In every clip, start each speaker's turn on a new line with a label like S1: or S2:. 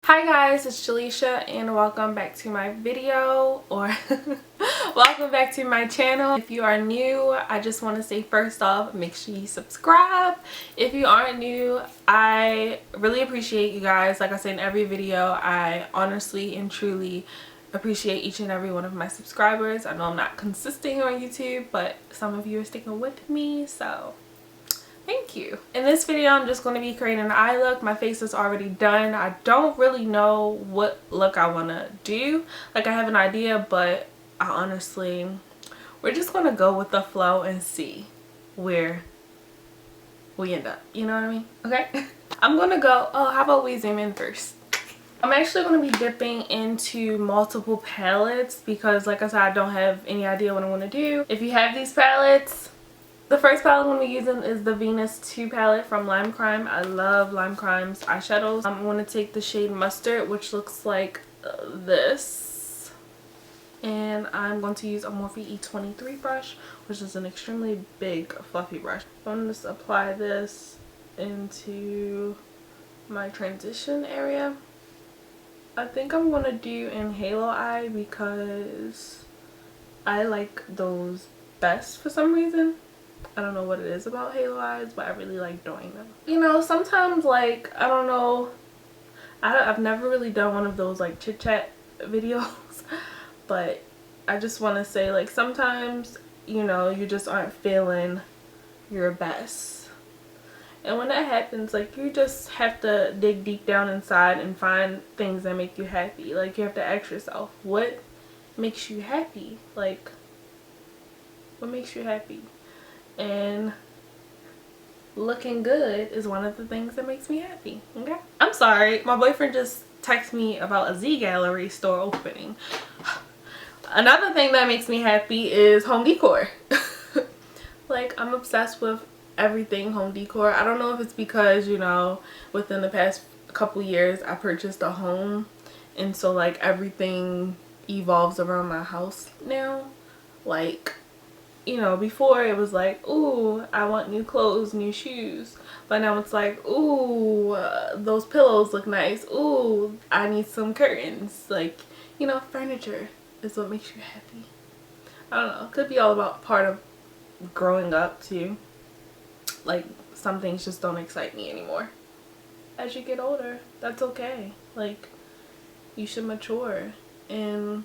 S1: Hi guys, it's Jaleisha and welcome back to my video, or welcome back to my channel. If you are new, I just want to say first off, make sure you subscribe. If you aren't new, I really appreciate you guys. Like I say in every video, I honestly and truly appreciate each and every one of my subscribers. I know I'm not consistent on YouTube, but some of you are sticking with me, so thank you. In this video, I'm just going to be creating an eye look. My face is already done. I don't really know what look I want to do. Like, I have an idea, but we're just going to go with the flow and see where we end up. You know what I mean? Okay? I'm going to go, how about we zoom in first? I'm actually going to be dipping into multiple palettes because, like I said, I don't have any idea what I want to do. If you have these palettes, the first palette I'm going to be using is the Venus 2 palette from Lime Crime. I love Lime Crime's eyeshadows. I'm going to take the shade Mustard, which looks like this. And I'm going to use a Morphe E23 brush, which is an extremely big fluffy brush. I'm going to just apply this into my transition area. I think I'm going to do in Halo Eye because I like those best for some reason. I don't know what it is about halo eyes, but I really like doing them. You know, sometimes, like, I don't know, I've never really done one of those like Chit Chat videos, but I just want to say, like, sometimes, you know, you just aren't feeling your best. And when that happens, like, you just have to dig deep down inside and find things that make you happy. Like, you have to ask yourself, what makes you happy? Like, what makes you happy? And looking good is one of the things that makes me happy. Okay, I'm sorry, my boyfriend just texted me about a Z Gallery store opening. Another thing that makes me happy is home decor. Like, I'm obsessed with everything home decor. I don't know if it's because, you know, within the past couple years I purchased a home, and so like everything evolves around my house now. Like, you know, before it was like, ooh, I want new clothes, new shoes. But now it's like, ooh, those pillows look nice. Ooh, I need some curtains. Like, you know, furniture is what makes you happy. I don't know. It could be all about part of growing up too. Like, some things just don't excite me anymore. As you get older, that's okay. Like, you should mature and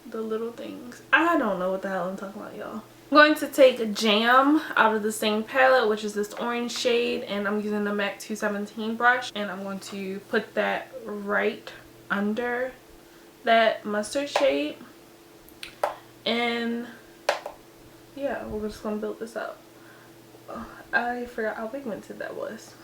S1: the little things. I don't know what the hell I'm talking about, y'all. I'm going to take a Jam out of the same palette, which is this orange shade, and I'm using the MAC 217 brush, and I'm going to put that right under that mustard shade. And yeah, we're just gonna build this up. I forgot how pigmented that was.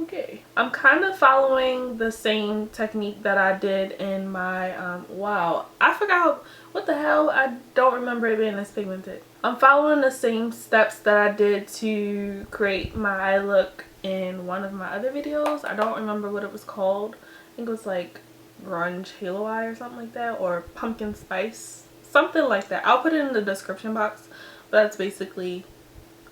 S1: Okay, I'm kind of following the same technique that I did in my wow, I forgot what the hell, I don't remember it being this pigmented. I'm following the same steps that I did to create my eye look in one of my other videos. I don't remember what it was called. I think it was like Grunge Halo Eye or something like that, or Pumpkin Spice, something like that. I'll put it in the description box, but that's basically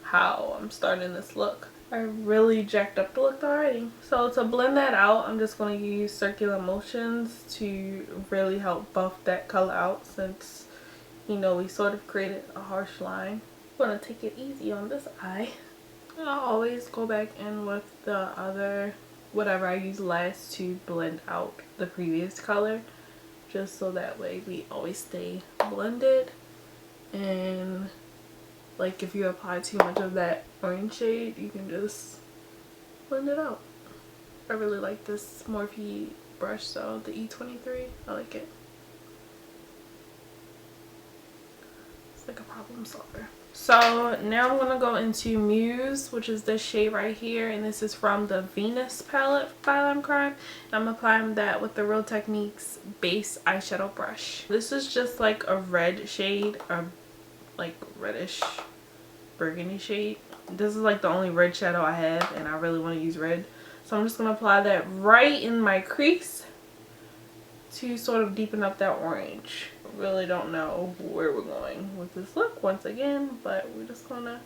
S1: how I'm starting this look. I really jacked up the look already. So to blend that out, I'm just going to use circular motions to really help buff that color out, since, you know, we sort of created a harsh line. I'm going to take it easy on this eye. I'll always go back in with the other, whatever I use last, to blend out the previous color, just so that way we always stay blended. And like, if you apply too much of that orange shade, you can just blend it out. I really like this Morphe brush though, the E23. I like it. It's like a problem solver. So now I'm going to go into Muse, which is this shade right here, and this is from the Venus palette by Lime Crime. And I'm applying that with the Real Techniques base eyeshadow brush. This is just like a red shade, or like reddish burgundy shade. This is like the only red shadow I have, and I really want to use red, so I'm just going to apply that right in my crease to sort of deepen up that orange. Really don't know where we're going with this look once again, but we're just gonna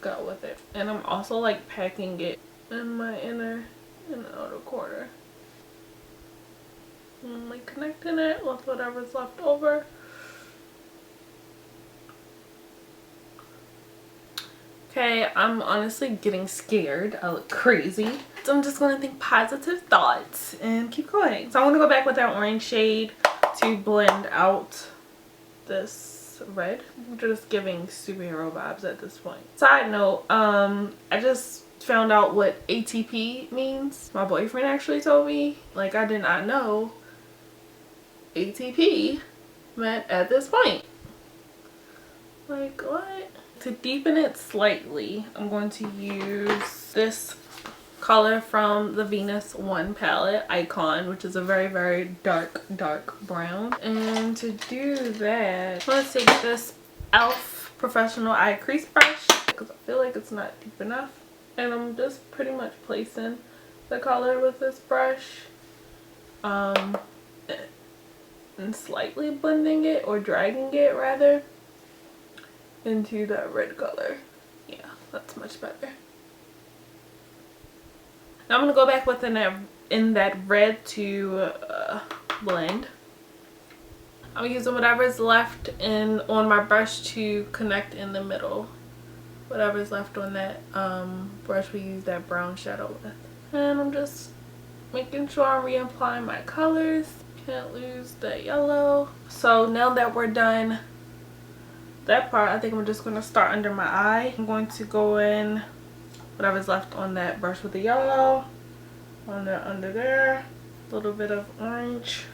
S1: go with it. And I'm also like packing it in my inner in the outer corner. I'm like connecting it with whatever's left over. Okay, I'm honestly getting scared. I look crazy. So I'm just gonna think positive thoughts and keep going. So I'm gonna go back with that orange shade to blend out this red. I'm just giving superhero vibes at this point. Side note, I just found out what ATP means. My boyfriend actually told me. Like, I did not know ATP meant at this point. Like, what? To deepen it slightly, I'm going to use this color from the Venus 1 palette, Icon, which is a very, very dark brown. And to do that, I'm going to take this e.l.f. Professional Eye Crease Brush because I feel like it's not deep enough. And I'm just pretty much placing the color with this brush. And slightly blending it, or dragging it rather, into that red color. Yeah, that's much better. Now I'm gonna go back within that red to blend. I'm using whatever's left on my brush to connect in the middle. Whatever's left on that brush we use that brown shadow with. And I'm just making sure I'm reapplying my colors. Can't lose that yellow. So now that we're done that part, I think I'm just going to start under my eye. I'm going to go in whatever's left on that brush with the yellow, on there, under there, a little bit of orange,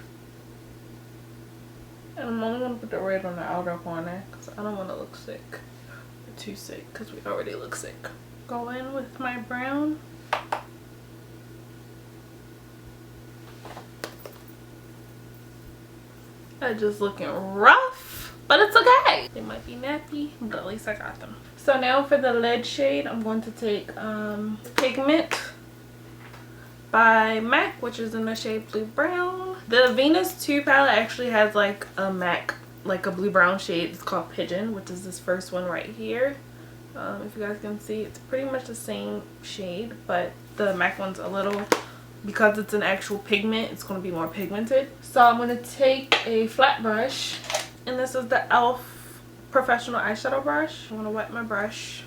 S1: and I'm only going to put the red on the outer corner because I don't want to look sick or too sick because we already look sick. Go in with my brown. They're just looking rough, but it's okay. They might be nappy, but at least I got them. So now for the lid shade, I'm going to take Pigment by MAC, which is in the shade Blue Brown. The Venus 2 palette actually has like a MAC, like a blue brown shade. It's called Pigeon, which is this first one right here. If you guys can see, it's pretty much the same shade, but the MAC one's a little, because it's an actual pigment, it's going to be more pigmented. So I'm going to take a flat brush, and this is the e.l.f. Professional Eyeshadow Brush. I'm going to wet my brush.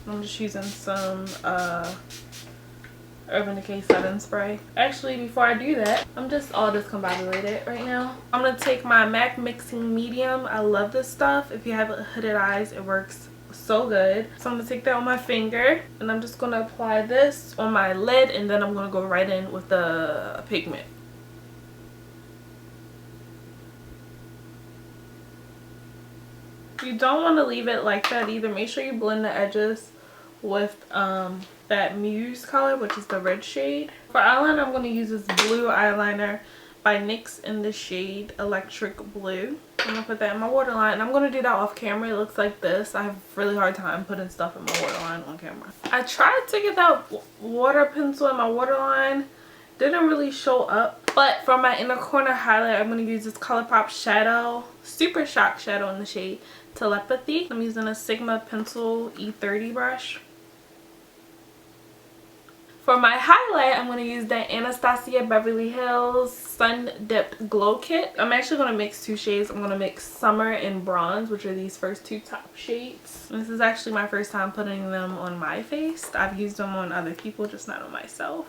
S1: I'm just using some Urban Decay setting spray. Actually, before I do that, I'm just all discombobulated right now. I'm going to take my MAC Mixing Medium. I love this stuff. If you have hooded eyes, it works so good. So I'm going to take that on my finger, and I'm just going to apply this on my lid, and then I'm going to go right in with the pigment. You don't want to leave it like that either. Make sure you blend the edges with that Muse color, which is the red shade. For eyeliner, I'm going to use this blue eyeliner by NYX in the shade Electric Blue. I'm going to put that in my waterline, and I'm going to do that off camera. It looks like this. I have a really hard time putting stuff in my waterline on camera. I tried to get that water pencil in my waterline. Didn't really show up. But for my inner corner highlight, I'm going to use this Colourpop shadow, Super Shock shadow in the shade Telepathy. I'm using a Sigma Pencil E30 brush. For my highlight, I'm going to use that Anastasia Beverly Hills Sun Dipped Glow Kit. I'm actually going to mix two shades. I'm going to mix Summer and Bronze, which are these first two top shades. This is actually my first time putting them on my face. I've used them on other people, just not on myself.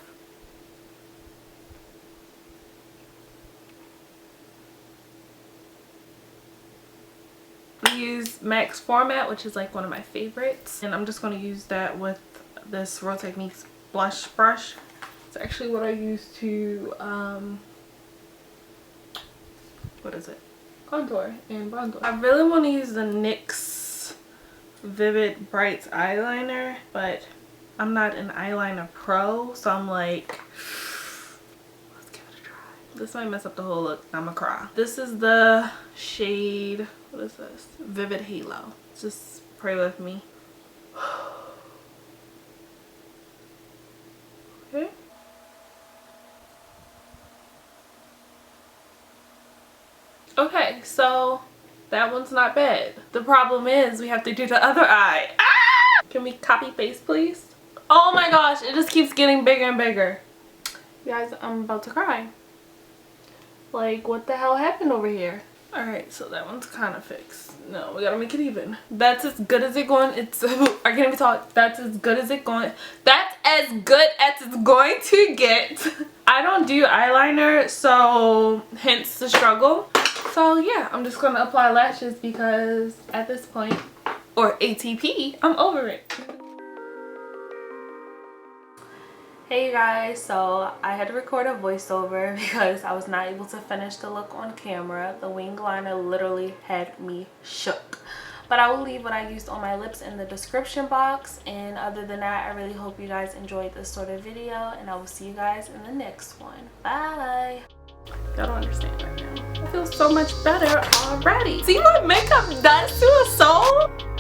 S1: I use MAC's Format, which is like one of my favorites. And I'm just going to use that with this Real Techniques blush brush. It's actually what I use to what is it, contour and bronzer. I really want to use the NYX Vivid Brights eyeliner, but I'm not an eyeliner pro, so I'm like, let's give it a try. This might mess up the whole look. I'm gonna cry. This is the shade, what is this, Vivid Halo. Just pray with me. Okay. Okay, so that one's not bad. The problem is we have to do the other eye. Ah! Can we copy paste, please? Oh my gosh, it just keeps getting bigger and bigger. Guys, I'm about to cry. Like, what the hell happened over here? Alright, so that one's kind of fixed. No, we gotta make it even. That's as good as it going. It's, I can't even talk. That's as good as it going. That's as good as it's going to get. I don't do eyeliner, so hence the struggle. So yeah, I'm just gonna apply lashes because at this point, or ATP, I'm over it. Hey you guys, so I had to record a voiceover because I was not able to finish the look on camera. The wing liner literally had me shook. But I will leave what I used on my lips in the description box. And other than that, I really hope you guys enjoyed this sort of video. And I will see you guys in the next one. Bye! Y'all don't understand right now. I feel so much better already. See what makeup does to a soul?